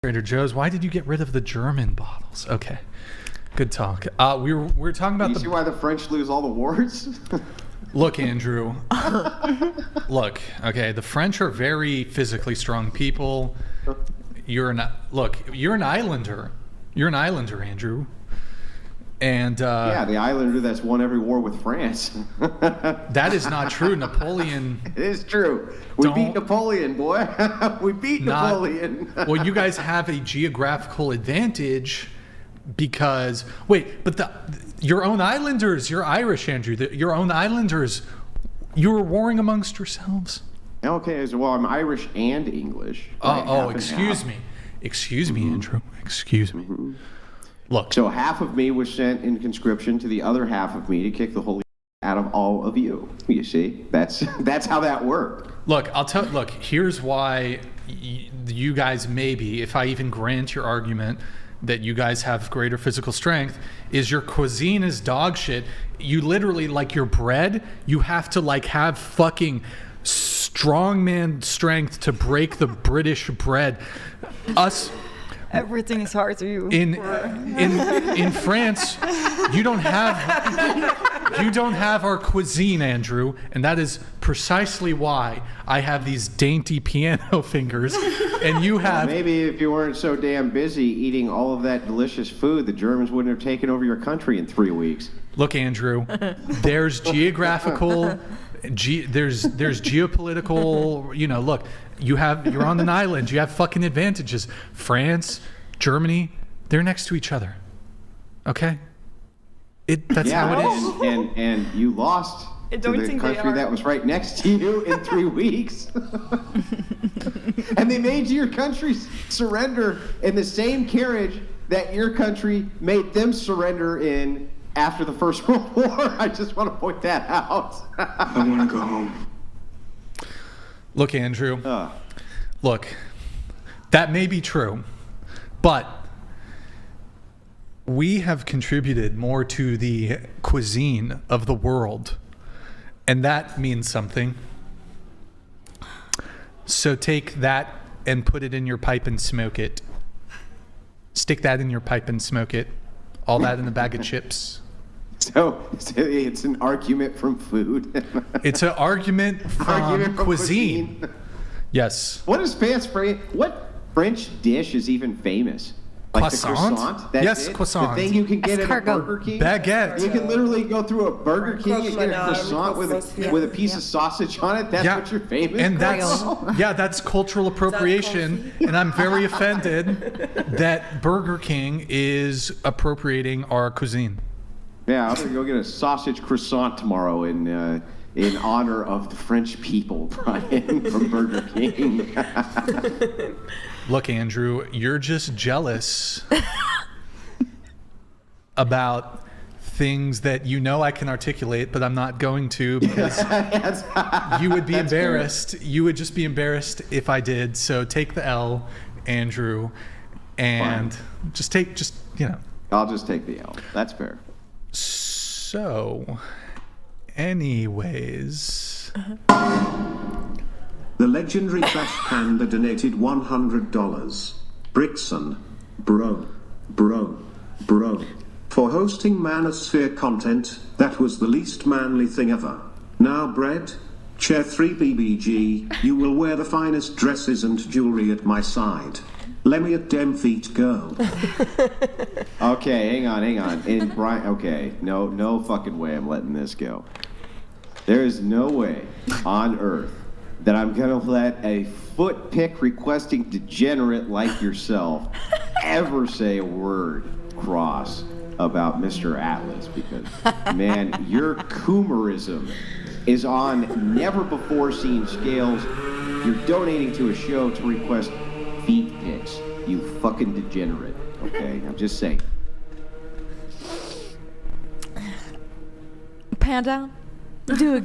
Trader Joe's. Why did you get rid of the German bottles? Okay, good talk. We were talking about you see why the French lose all the wars? Look, Andrew. Look, okay. The French are very physically strong people. You're an islander. You're an islander, Andrew. And yeah, the islander that's won every war with France. That is not true. Napoleon. It is true. We beat Napoleon, boy. We beat Napoleon. Well, you guys have a geographical advantage because your own islanders. You're Irish, Andrew. Your own islanders. You were warring amongst yourselves. Okay, well, I'm Irish and English. Excuse me. Excuse me, Andrew. Excuse me. Mm-hmm. Look. So half of me was sent in conscription to the other half of me to kick the holy out of all of you. You see, that's how that worked. Look, here's why you guys maybe, if I even grant your argument that you guys have greater physical strength, is your cuisine is dog shit. You literally, like your bread, you have to have fucking strongman strength to break the British bread. Everything is hard to you. In France, you don't have our cuisine, Andrew, and that is precisely why I have these dainty piano fingers, and you have. Well, maybe if you weren't so damn busy eating all of that delicious food, the Germans wouldn't have taken over your country in 3 weeks. Look, Andrew, there's geographical. There's geopolitical, look, you're on an island, you have fucking advantages. France, Germany, they're next to each other. Okay? That's how it is. And you lost to the country that was right next to you in 3 weeks. And they made your country surrender in the same carriage that your country made them surrender in after the First World War. I just want to point that out. I want to go home. Look, Andrew. Look, that may be true, but we have contributed more to the cuisine of the world, and that means something. So take that and put it in your pipe and smoke it. Stick that in your pipe and smoke it. All that in a bag of chips. So it's an argument from food. It's an argument from cuisine. Yes. What French dish is even famous? Like croissant? The croissant? That's it? Croissant. The thing you can get at a Burger King? Baguette. You can literally go through a Burger King and get a croissant with a piece of sausage on it. That's what you're famous and for? that's cultural appropriation. And I'm very offended that Burger King is appropriating our cuisine. Yeah, I'm going to go get a sausage croissant tomorrow in honor of the French people, Brian, from Burger King. Look, Andrew, you're just jealous about things that I can articulate, but I'm not going to because you would be embarrassed. Fair. You would just be embarrassed if I did. So take the L, Andrew, and Fine. I'll just take the L. That's fair. So, anyways. The legendary Trash Panda donated $100. Brixan, bro. For hosting manosphere content, that was the least manly thing ever. Now Bread, Chair 3 BBG, you will wear the finest dresses and jewelry at my side. Let me at dem feet go. Okay, hang on. And Brian, okay, no fucking way I'm letting this go. There is no way on earth that I'm gonna let a foot pick requesting degenerate like yourself ever say a word cross about Mr. Atlas, because man, your coomerism is on never before seen scales. You're donating to a show to request feet pics, you fucking degenerate. Okay, I'm just saying. Panda, do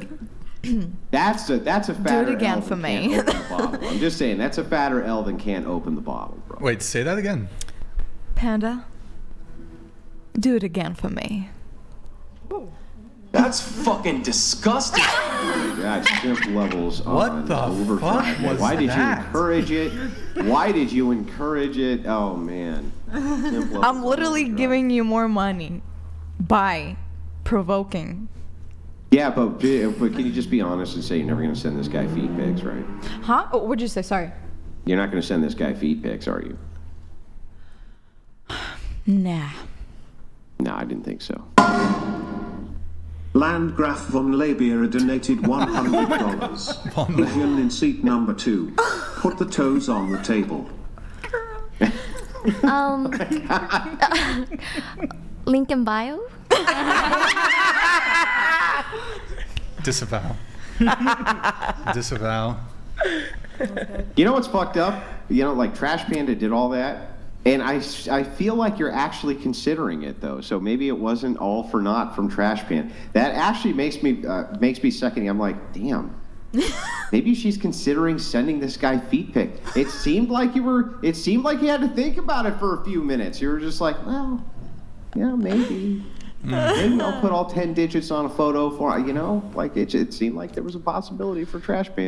that's a fatter do it again L for than me. can't open the bottle. I'm just saying that's a fatter L than can't open the bottle, bro. Wait, say that again. Panda, do it again for me. That's fucking disgusting. Oh my God, simp levels What on the overdrive. fuck was Why did that? you encourage it? Why did you encourage it? Oh man. Simp levels I'm on literally overdrive. giving you more money by provoking. Yeah, but can you just be honest and say you're never going to send this guy feet pics, right? Huh? Oh, what'd you say? Sorry. You're not going to send this guy feet pics, are you? Nah. No, I didn't think so. Landgraf von Labia donated $100. Vivian in seat number 2. Put the toes on the table. Link in bio? Disavow. Disavow. You know what's fucked up? You know, like Trash Panda did all that, and I feel like you're actually considering it though. So maybe it wasn't all for naught from Trash Panda. That actually makes me seconding. I'm like, damn. Maybe she's considering sending this guy feet pic. It seemed like you had to think about it for a few minutes. You were just like, well, yeah, maybe. Maybe I'll put all 10 digits on a photo for, you know, like it seemed like there was a possibility for Trash Panda.